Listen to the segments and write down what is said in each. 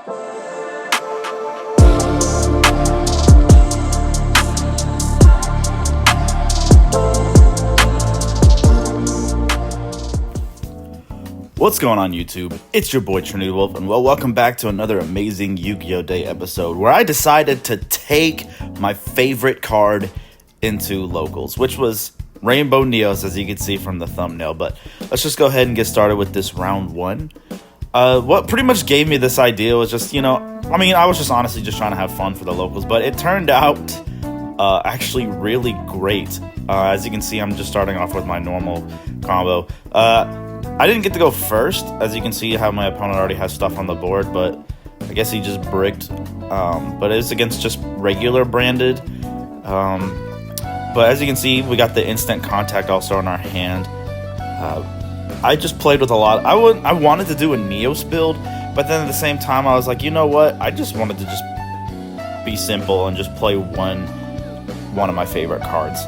What's going on, YouTube? It's your boy Trinity Wolf, and welcome back to another amazing Yu-Gi-Oh! Day episode where I decided to take my favorite card into locals, which was Rainbow Neos, as you can see from the thumbnail. But let's just go ahead and get started with this round one. What pretty much gave me this idea was just, I was just honestly just trying to have fun for the locals, but it turned out actually really great. As you can see, I'm just starting off with my normal combo. I didn't get to go first, as you can see how my opponent already has stuff on the board, but I guess he just bricked. But it was against just regular branded. But as you can see, we got the instant contact also in our hand. I just played with a lot. I wanted to do a Neos build, but then at the same time, I was like, you know what? I just wanted to just be simple and just play one of my favorite cards.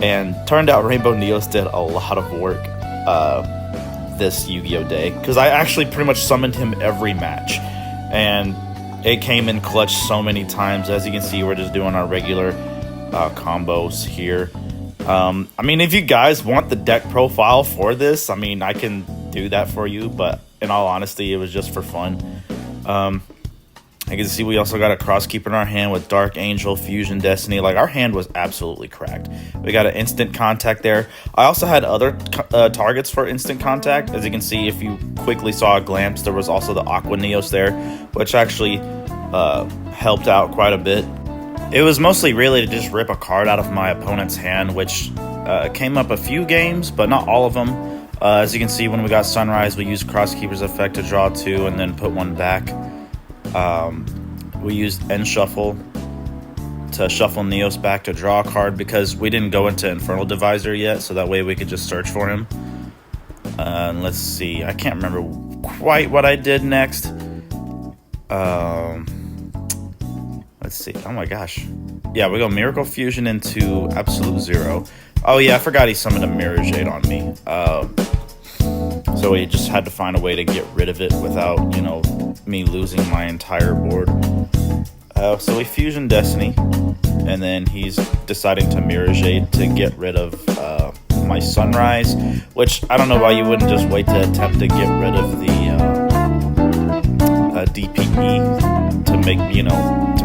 And turned out Rainbow Neos did a lot of work this Yu-Gi-Oh! Day, because I actually pretty much summoned him every match, and it came in clutch so many times. As you can see, we're just doing our regular combos here. If you guys want the deck profile for this, I can do that for you, but in all honesty, it was just for fun. I can see we also got a Crosskeeper in our hand with Dark Angel, Fusion Destiny. Like, our hand was absolutely cracked. We got an instant contact there. I also had other targets for instant contact. As you can see, if you quickly saw a glance, there was also the Aqua Neos there, which actually helped out quite a bit. It was mostly really to just rip a card out of my opponent's hand, which came up a few games, but not all of them. As you can see, when we got Sunrise, we used Crosskeeper's effect to draw two and then put one back. We used End Shuffle to shuffle Neos back to draw a card because we didn't go into Infernal Divisor yet, so that way we could just search for him. And let's see, I can't remember quite what I did next. Let's see, oh my gosh. Yeah, we go Miracle Fusion into Absolute Zero. Oh yeah, I forgot he summoned a Mirror Jade on me. So we just had to find a way to get rid of it without, me losing my entire board. So we Fusion Destiny, and then he's deciding to Mirror Jade to get rid of my Sunrise, which I don't know why you wouldn't just wait to attempt to get rid of the DPE to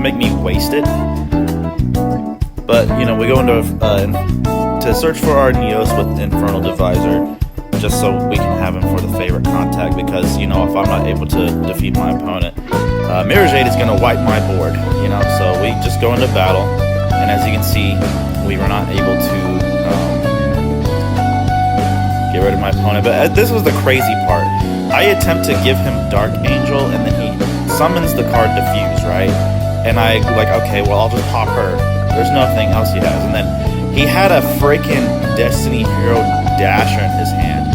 make me waste it. But we go into to search for our Neos with Infernal Divisor, just so we can have him for the favorite contact, because if I'm not able to defeat my opponent, Mirror Jade is going to wipe my board, so we just go into battle, and as you can see, we were not able to get rid of my opponent. But this was the crazy part. I attempt to give him Dark Angel, and then he summons the card Diffuse, right? And I okay, well, I'll just pop her. There's nothing else he has. And then he had a freaking Destiny Hero Dasher in his hand.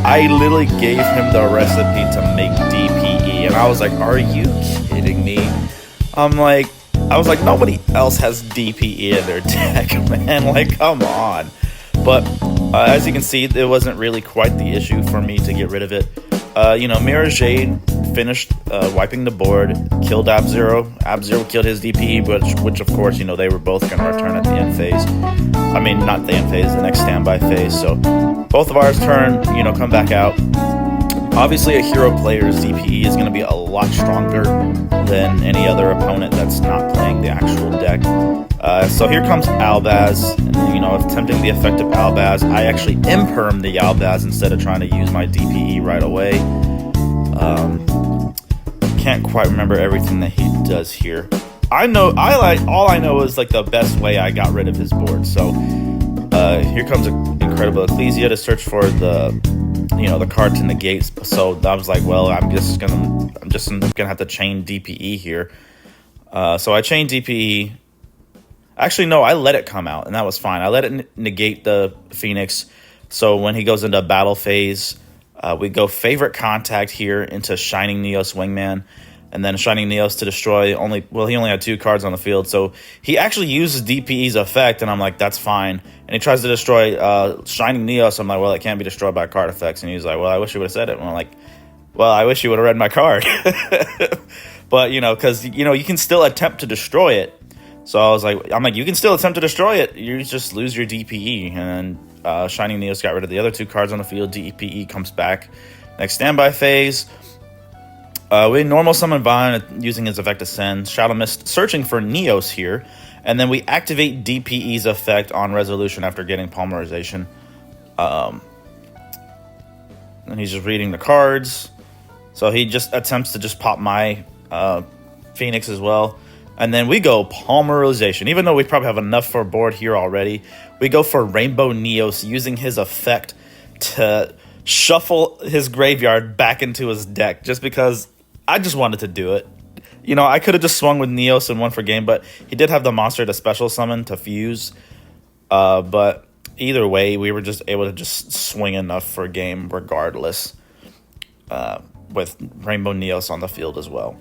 I literally gave him the recipe to make DPE, and I was like, are you kidding me? I was like, nobody else has DPE in their deck, man, come on. But as you can see, it wasn't really quite the issue for me to get rid of it. Mirror Jade finished wiping the board, killed Ab-Zero. Ab-Zero killed his DPE, which of course, they were both going to return at the end phase. Not the end phase, the next standby phase. So both of ours turn, come back out. Obviously, a hero player's DPE is going to be a lot stronger than any other opponent that's not playing the actual deck. So here comes Albaz, and, attempting the effect of Albaz. I actually imperm the Albaz instead of trying to use my DPE right away. Can't quite remember everything that he does here. All I know is the best way I got rid of his board. So here comes Incredible Ecclesia to search for the card to negate. So I was like, well, I'm just gonna have to chain DPE here. So I chained DPE. Actually, no, I let it come out, and that was fine. I let it negate the Phoenix. So when he goes into battle phase, we go favorite contact here into Shining Neos Wingman, and then Shining Neos to destroy he only had 2 cards on the field, so he actually uses DPE's effect, and I'm like, that's fine. And he tries to destroy Shining Neos. I'm like, well, it can't be destroyed by card effects, and he's like, well, I wish you would have said it. And I'm like, Well, I wish you would have read my card. But, because, you can still attempt to destroy it. So I'm like, you can still attempt to destroy it. You just lose your DPE. And Shining Neos got rid of the other 2 cards on the field. DPE comes back. Next standby phase. We normal summon Vine using his effect Ascend. Shadow Mist searching for Neos here. And then we activate DPE's effect on resolution after getting Polymerization. And he's just reading the cards. So he just attempts to just pop my Phoenix as well. And then we go Polymerization. Even though we probably have enough for board here already, we go for Rainbow Neos using his effect to shuffle his graveyard back into his deck. Just because I just wanted to do it. I could have just swung with Neos and won for game, but he did have the monster to special summon to fuse. But either way, we were just able to just swing enough for game regardless. With Rainbow Neos on the field as well.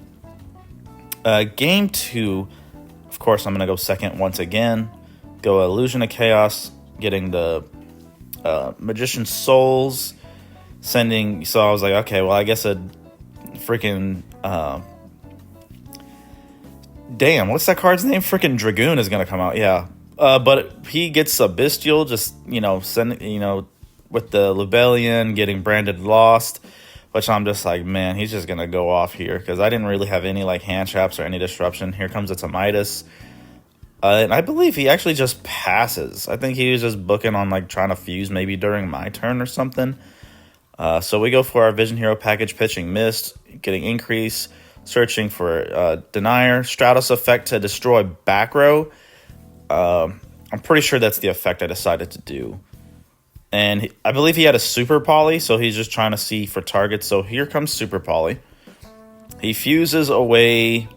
Game 2, of course, I'm going to go second once again. Go Illusion of Chaos, getting the Magician Souls, sending... So I was like, okay, well, I guess a freaking... damn, what's that card's name? Freaking Dragoon is going to come out, yeah. But he gets a Bestial, just, sending, with the Lubellion, getting branded Lost... Which I'm just like, man, he's just going to go off here. Because I didn't really have any hand traps or any disruption. Here comes a Midas. And I believe he actually just passes. I think he was just booking on trying to fuse maybe during my turn or something. So we go for our Vision Hero package, pitching Mist, getting Increase, searching for Denier, Stratos effect to destroy back row. I'm pretty sure that's the effect I decided to do. And I believe he had a Super Poly, so he's just trying to see for targets. So here comes Super Poly. He fuses away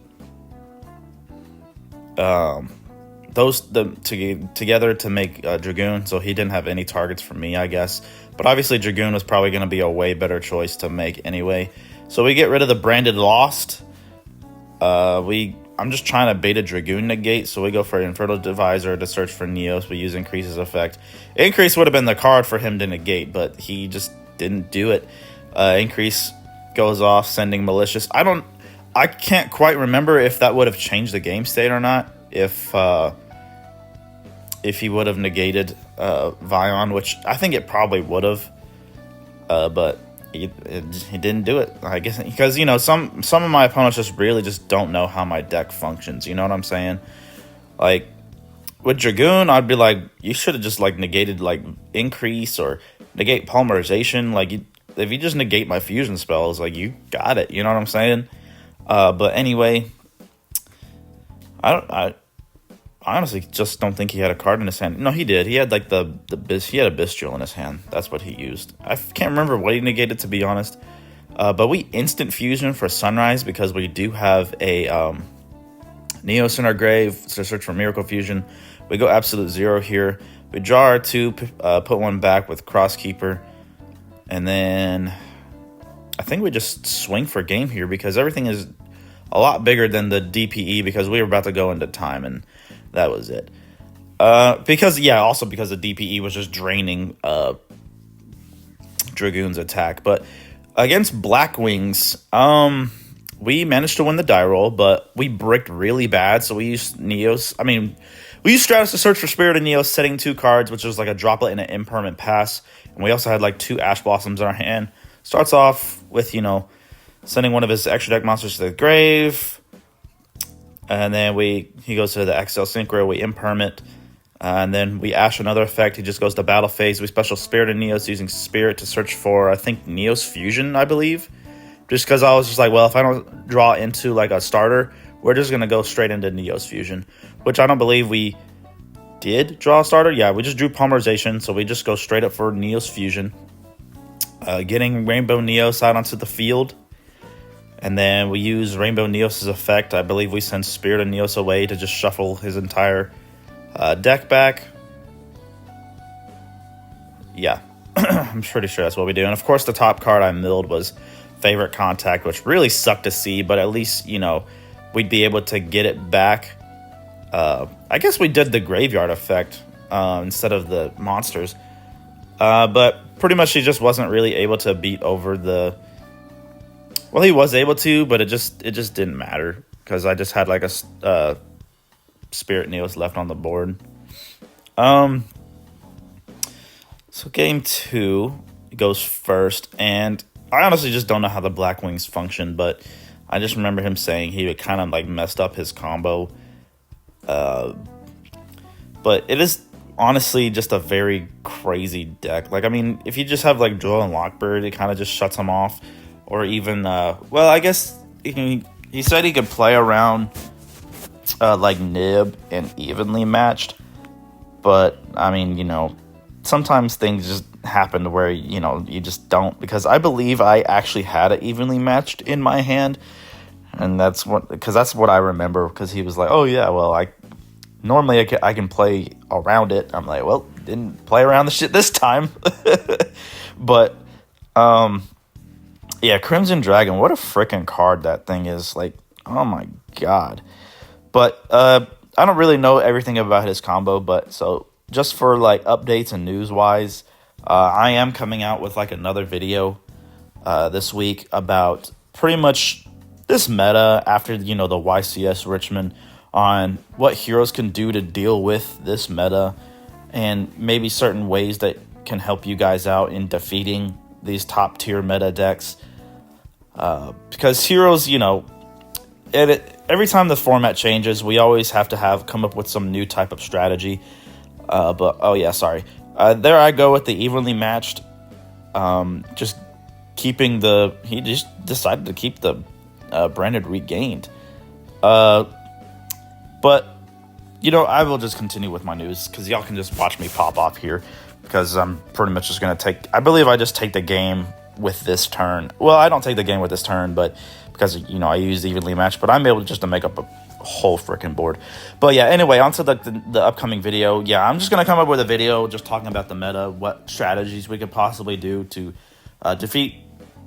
together to make Dragoon, so he didn't have any targets for me, I guess. But obviously Dragoon was probably going to be a way better choice to make anyway. So we get rid of the branded Lost. I'm just trying to bait a Dragoon negate, so we go for Infernal Divisor to search for Neos. We use Increase's effect. Increase would have been the card for him to negate, but he just didn't do it. Increase goes off, sending Malicious. I can't quite remember if that would have changed the game state or not. If he would have negated Vion, which I think it probably would have, but he didn't do it, I guess, because some of my opponents just really just don't know how my deck functions. You know what I'm saying? Like with Dragoon, I'd be like, you should have just negated Increase or negate Polymerization. If you just negate my fusion spells, you got it. You know what I'm saying? But anyway, I honestly just don't think he had a card in his hand. No, he did. He had he had a Bestial in his hand. That's what he used. I can't remember what he negated, to be honest. But we instant fusion for Sunrise because we do have a Neos in our grave to search for Miracle Fusion. We go Absolute Zero here. We draw our 2, put 1 back with Crosskeeper, and then I think we just swing for game here because everything is a lot bigger than the DPE because we were about to go into time, and that was it. Also because the DPE was just draining Dragoon's attack. But against Black Wings, we managed to win the die roll, but we bricked really bad, so we used Neos. We used Stratos to search for Spirit of Neos, setting 2 cards, which was a droplet and an impermanent pass. And we also had 2 Ash Blossoms in our hand. Starts off with, sending one of his extra deck monsters to the grave. And then he goes to the XL Synchro, we impermit. And then we Ash another effect. He just goes to battle phase. We special Spirit of Neos using Spirit to search for, I think, Neos Fusion, I believe. Just because I was just like, well, if I don't draw into a starter, we're just going to go straight into Neos Fusion. Which I don't believe we did draw a starter. Yeah, we just drew Polymerization, so we just go straight up for Neos Fusion. Getting Rainbow Neos out onto the field. And then we use Rainbow Neos' effect. I believe we send Spirit of Neos away to just shuffle his entire deck back. Yeah, I'm pretty sure that's what we do. And of course, the top card I milled was Favorite Contact, which really sucked to see, but at least, we'd be able to get it back. I guess we did the Graveyard effect instead of the monsters. But pretty much he just wasn't really able to beat over the Well, he was able to, but it just didn't matter because I just had like a Spirit Neos left on the board. So game 2 goes first, and I honestly just don't know how the Black Wings function, but I just remember him saying he would kind of like messed up his combo. But it is honestly just a very crazy deck. Like, I mean, if you just have like Joel and Lockbird, it kind of just shuts him off. Or even, well, I guess he said he could play around like Nib and Evenly Matched. But, I mean, you know, sometimes things just happen to where, you know, you just don't. Because I believe I actually had it Evenly Matched in my hand. And that's what I remember. Because he was like, oh, yeah, well, normally I can play around it. I'm like, well, didn't play around the shit this time. But, yeah, Crimson Dragon, what a freaking card that thing is. Like, oh my god. But, I don't really know everything about his combo, but so just for like updates and news-wise, I am coming out with like another video this week about pretty much this meta after, you know, the YCS Richmond on what heroes can do to deal with this meta and maybe certain ways that can help you guys out in defeating these top tier meta decks. Because heroes, you know, every time the format changes, we always have to come up with some new type of strategy. But oh yeah, sorry. There I go with the Evenly Matched. Just keeping he just decided to keep the Branded Regained. But you know, I will just continue with my news because y'all can just watch me pop off here because I'm pretty much just gonna I believe I just take the game with this turn. Well, I don't take the game with this turn, but because, you know, I use Evenly Matched, but I'm able just to make up a whole freaking board. But yeah, anyway, on to the upcoming video. Yeah, I'm just going to come up with a video just talking about the meta, what strategies we could possibly do to defeat,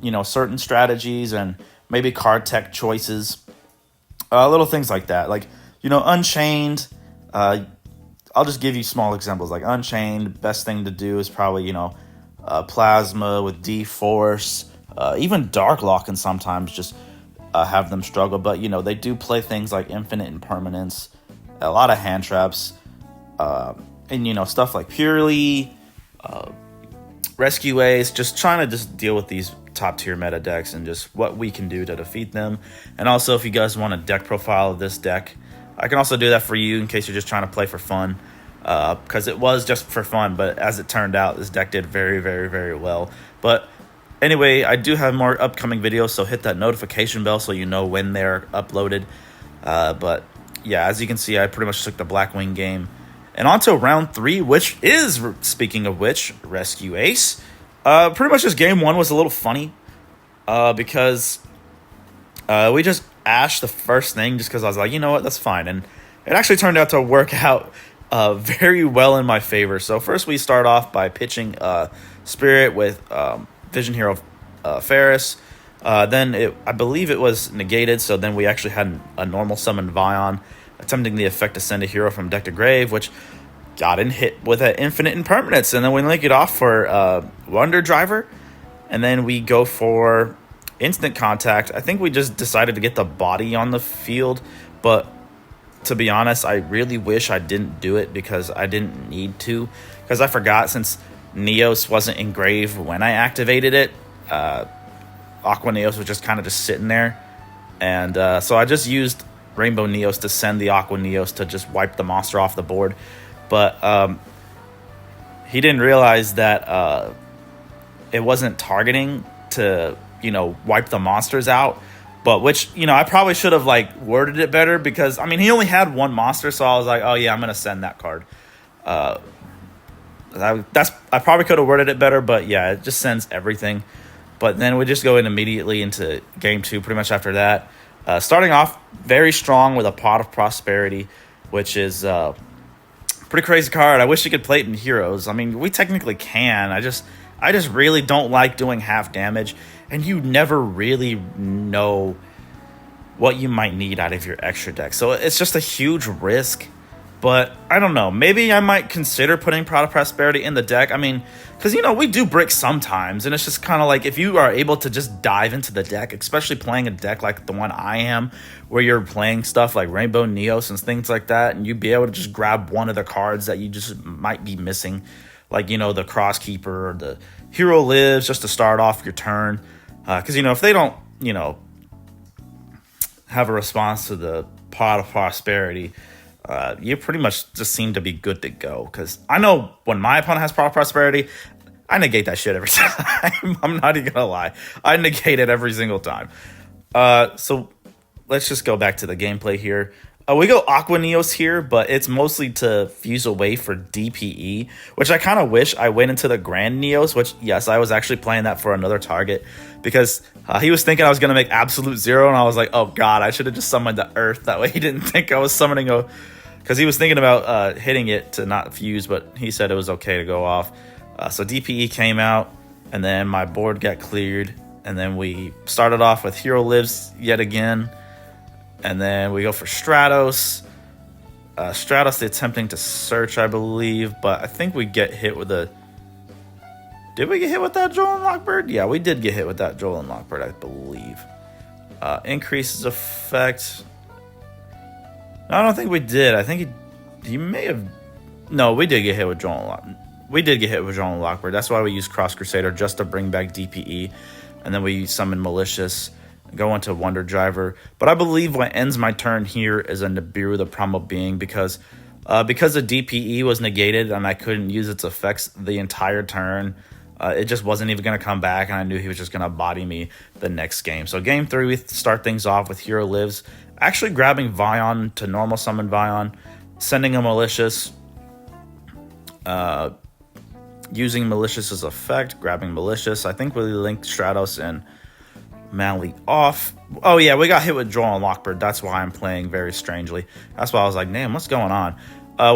you know, certain strategies and maybe card tech choices. Little things like that. Like, you know, Unchained, I'll just give you small examples. Like Unchained, best thing to do is probably, you know, Plasma with D-Force. Even Darklock can sometimes just have them struggle, but you know, they do play things like Infinite Impermanence, a lot of hand traps, and you know, stuff like Purely, Rescue Ace, just trying to just deal with these top tier meta decks and just what we can do to defeat them. And also, if you guys want a deck profile of this deck, I can also do that for you in case you're just trying to play for fun, because it was just for fun, but as it turned out, this deck did very, very, very well. But anyway, I do have more upcoming videos, so hit that notification bell so you know when they're uploaded. But yeah, as you can see, I pretty much took the Blackwing game. And on to round 3, which is, speaking of which, Rescue Ace. Pretty much just game 1 was a little funny because we just ashed the first thing just because I was like, you know what, that's fine. And it actually turned out to work out very well in my favor. So first we start off by pitching Spirit with Vision Hero Ferris. Then I believe it was negated, so then we actually had a normal summon Vion, attempting the effect to send a hero from deck to grave, which got hit with an Infinite Impermanence. And then we link it off for Wonder Driver, and then we go for Instant Contact. I think we just decided to get the body on the field, but to be honest, I really wish I didn't do it because I didn't need to, because I forgot since Neos wasn't engraved when I activated it. Aqua Neos was just kind of just sitting there, and so I just used Rainbow Neos to send the Aqua Neos to just wipe the monster off the board. But he didn't realize that it wasn't targeting to, you know, wipe the monsters out. But which, you know, I probably should have like worded it better because, I mean, he only had one monster, so I was like, oh yeah, I'm gonna send that card. I probably could have worded it better, but yeah, it just sends everything. But then we just go in immediately into game 2 pretty much after that. Starting off very strong with a Pot of Prosperity, which is pretty crazy card. I wish you could play it in Heroes. I mean, we technically can. I just really don't like doing half damage, and you never really know what you might need out of your extra deck. So it's just a huge risk But I don't know. Maybe I might consider putting Prod of Prosperity in the deck. I mean, because, we do brick sometimes. And it's just kind of like if you are able to just dive into the deck, especially playing a deck like the one I am, where you're playing stuff like Rainbow Neos and things like that, and you'd be able to just grab one of the cards that you just might be missing, like, the Crosskeeper or the Hero Lives, just to start off your turn. Because, if they don't, have a response to the Pot of Prosperity, you pretty much just seem to be good to go. Because I know when my opponent has Pot of Prosperity, I negate that shit every time. I'm not even gonna lie. I negate it every single time. So let's just go back to the gameplay here. We go Aqua Neos here, but it's mostly to fuse away for DPE, which I kind of wish I went into the Grand Neos, which, yes, I was actually playing that for another target, because he was thinking I was going to make Absolute Zero, and I was like, oh god, I should have just summoned the Earth. That way he didn't think I was summoning a... Because he was thinking about hitting it to not fuse, but he said it was okay to go off. So DPE came out, and then my board got cleared, and then we started off with Hero Lives yet again. And then we go for Stratos. Stratos attempting to search, I believe. But I think we get hit with a... Did we get hit with that Joel and Lockbird? Yeah, we did get hit with that Joel and Lockbird, I believe. Increases effect. No, I don't think we did. I think he may have... No, we did get hit with Joel and Lockbird. We did get hit with Joel and Lockbird. That's why we used Cross Crusader, just to bring back DPE. And then we summon Malicious. Go into Wonder Driver. But I believe what ends my turn here is a Nibiru, the Primal Being, because the DPE was negated and I couldn't use its effects the entire turn. It just wasn't even going to come back, and I knew he was just going to body me the next game. So game 3, we start things off with Hero Lives, actually grabbing Vion to normal summon Vion, sending a Malicious, using Malicious's effect, grabbing Malicious. I think we linked Stratos and Mally off. Oh yeah, we got hit with Joel and Lockbird. That's why I'm playing very strangely. That's why I was like, damn, what's going on?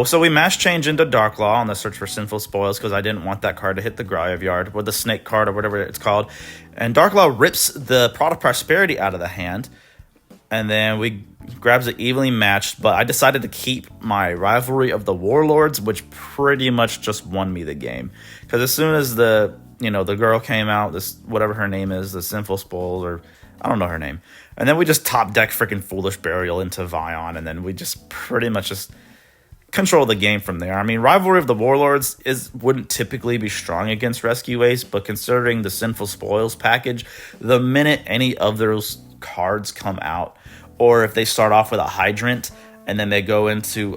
So we mass change into Darklaw on the search for Sinful Spoils, because I didn't want that card to hit the graveyard, or the Snake card, or whatever it's called. And Darklaw rips the Prod of Prosperity out of the hand, and then we grabs it evenly matched. But I decided to keep my Rivalry of the Warlords, which pretty much just won me the game, because as soon as the girl came out, this whatever her name is, the Sinful Spoils, or I don't know her name. And then we just top deck freaking Foolish Burial into Vion, and then we just pretty much just control the game from there. I mean, Rivalry of the Warlords wouldn't typically be strong against Rescue Ace, but considering the Sinful Spoils package, the minute any of those cards come out, or if they start off with a Hydrant, and then they go into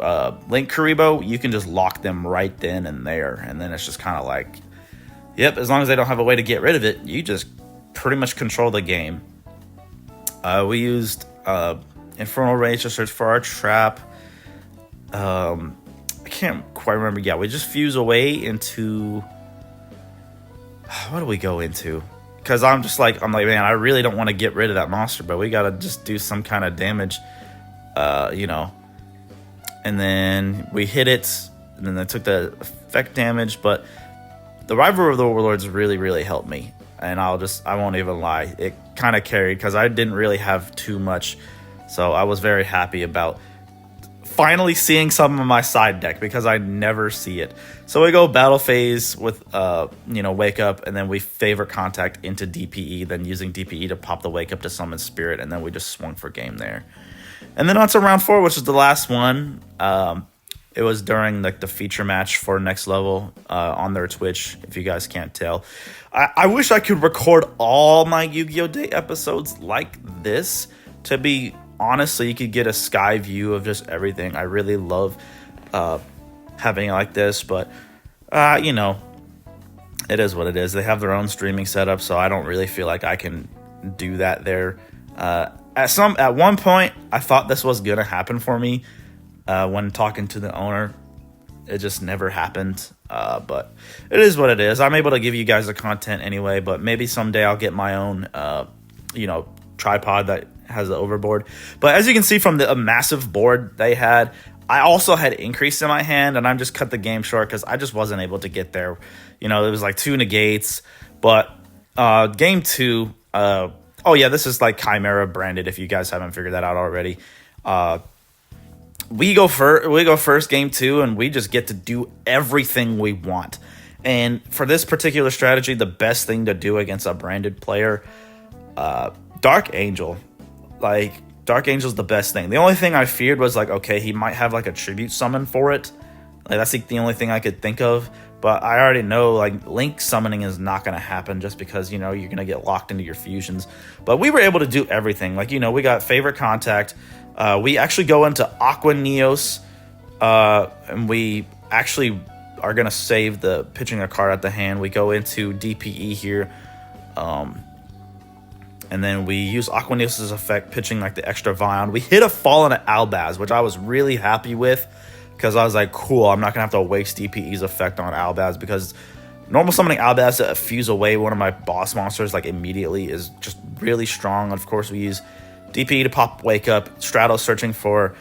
Link Karibo, you can just lock them right then and there. And then it's just kind of like... Yep, as long as they don't have a way to get rid of it, you just pretty much control the game. We used Infernal Rage to search for our trap. I can't quite remember. Yeah, we just fuse away into... What do we go into? Because I'm like, man, I really don't want to get rid of that monster, but we got to just do some kind of damage, And then we hit it, and then I took the effect damage, but... The Rivalry of the Warlords really, really helped me, and I won't even lie. It kind of carried, because I didn't really have too much, so I was very happy about finally seeing some of my side deck, because I never see it. So we go Battle Phase with, Wake Up, and then we Favorite Contact into DPE, then using DPE to pop the Wake Up to summon Spirit, and then we just swung for game there. And then on to round 4, which is the last one. It was during the feature match for Next Level on their Twitch, if you guys can't tell. I wish I could record all my Yu-Gi-Oh! Day episodes like this. To be honest, so you could get a sky view of just everything. I really love having it like this, but, it is what it is. They have their own streaming setup, so I don't really feel like I can do that there. At one point, I thought this was going to happen for me. When talking to the owner, it just never happened, but it is what it is. I'm able to give you guys the content anyway, but maybe someday I'll get my own, tripod that has the overboard. But as you can see from the massive board they had, I also had increase in my hand, and I just cut the game short because I just wasn't able to get there. It was like 2 negates, but game 2, this is like Chimera branded if you guys haven't figured that out already. we go first game 2, and we just get to do everything we want. And for this particular strategy, the best thing to do against a branded player, Dark Angel. Like, Dark Angel's the best thing. The only thing I feared was, like, okay, he might have, like, a tribute summon for it. Like, that's like the only thing I could think of. But I already know, like, Link summoning is not going to happen just because, you know, you're going to get locked into your fusions. But we were able to do everything. Like, you know, we got Favorite Contact. We actually go into Aqua Neos. And we actually are going to save the pitching a card at the hand. We go into DPE here. And then we use Aqua Neos' effect, pitching like the extra Vion. We hit a Fallen at Albaz, which I was really happy with. Because I was like, cool, I'm not going to have to waste DPE's effect on Albaz. Because normal summoning Albaz to fuse away one of my boss monsters like immediately is just really strong. And of course, we use DPE to pop Wake Up. Stratos searching for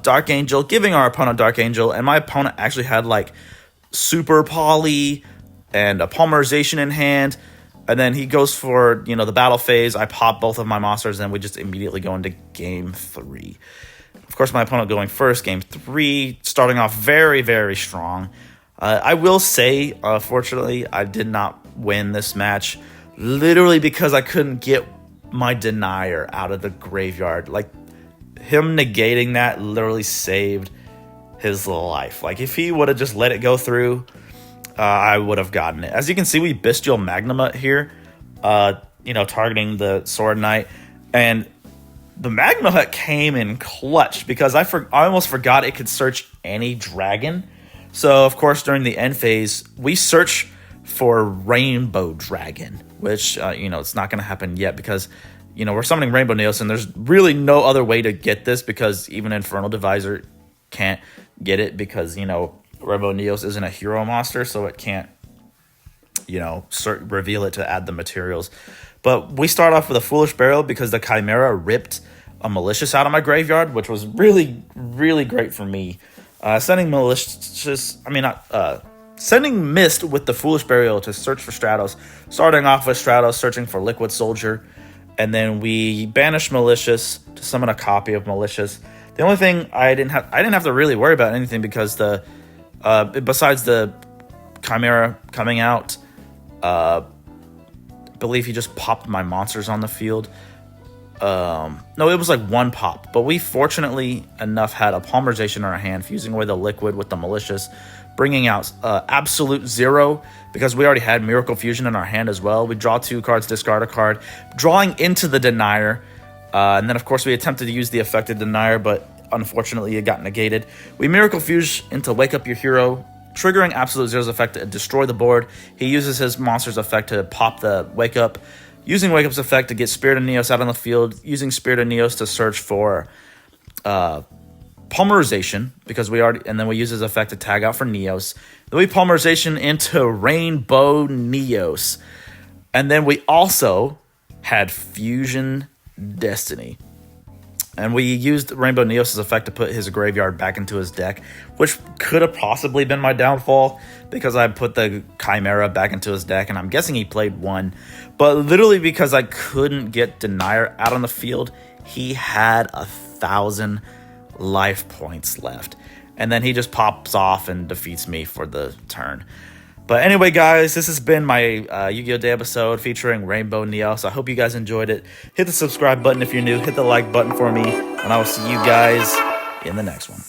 Dark Angel, giving our opponent Dark Angel. And my opponent actually had like Super Poly and a Polymerization in hand. And then he goes for, you know, the battle phase. I pop both of my monsters, and we just immediately go into game 3. Of course, my opponent going first, game 3, starting off very, very strong. I will say, fortunately, I did not win this match, literally because I couldn't get my Denier out of the graveyard. Like, him negating that literally saved his life. Like, if he would have just let it go through, I would have gotten it. As you can see, we Bestial Magnum here, you know, targeting the Sword Knight. And the Magma Hut came in clutch because I almost forgot it could search any dragon. So, of course, during the end phase, we search for Rainbow Dragon, which, you know, it's not going to happen yet because, you know, we're summoning Rainbow Neos, and there's really no other way to get this because even Infernal Divisor can't get it because, you know, Rainbow Neos isn't a hero monster, so it can't, you know, reveal it to add the materials. But we start off with a Foolish Burial because the Chimera ripped a Malicious out of my graveyard, which was really, really great for me. Sending Mist with the Foolish Burial to search for Stratos. Starting off with Stratos searching for Liquid Soldier. And then we banish Malicious to summon a copy of Malicious. The only thing I didn't have to really worry about anything because the besides the Chimera coming out, I believe he just popped my monsters on the field. No, it was like one pop, but we fortunately enough had a Polymerization in our hand, fusing away the Liquid with the Malicious, bringing out Absolute Zero because we already had Miracle Fusion in our hand as well. We draw 2 cards, discard a card, drawing into the Denier, and then of course we attempted to use the affected Denier, but unfortunately it got negated. We Miracle Fuse into Wake Up Your Hero, triggering Absolute Zero's effect to destroy the board. He uses his monster's effect to pop the Wake Up, using Wake Up's effect to get Spirit of Neos out on the field, using Spirit of Neos to search for Polymerization, because and then we use his effect to tag out for Neos. Then we Polymerization into Rainbow Neos. And then we also had Fusion Destiny. And we used Rainbow Neos' effect to put his graveyard back into his deck, which could have possibly been my downfall because I put the Chimera back into his deck, and I'm guessing he played 1. But literally because I couldn't get Denier out on the field, he had 1,000 life points left. And then he just pops off and defeats me for the turn. But anyway, guys, this has been my Yu-Gi-Oh! Day episode featuring Rainbow Neos. I hope you guys enjoyed it. Hit the subscribe button if you're new. Hit the like button for me. And I will see you guys in the next one.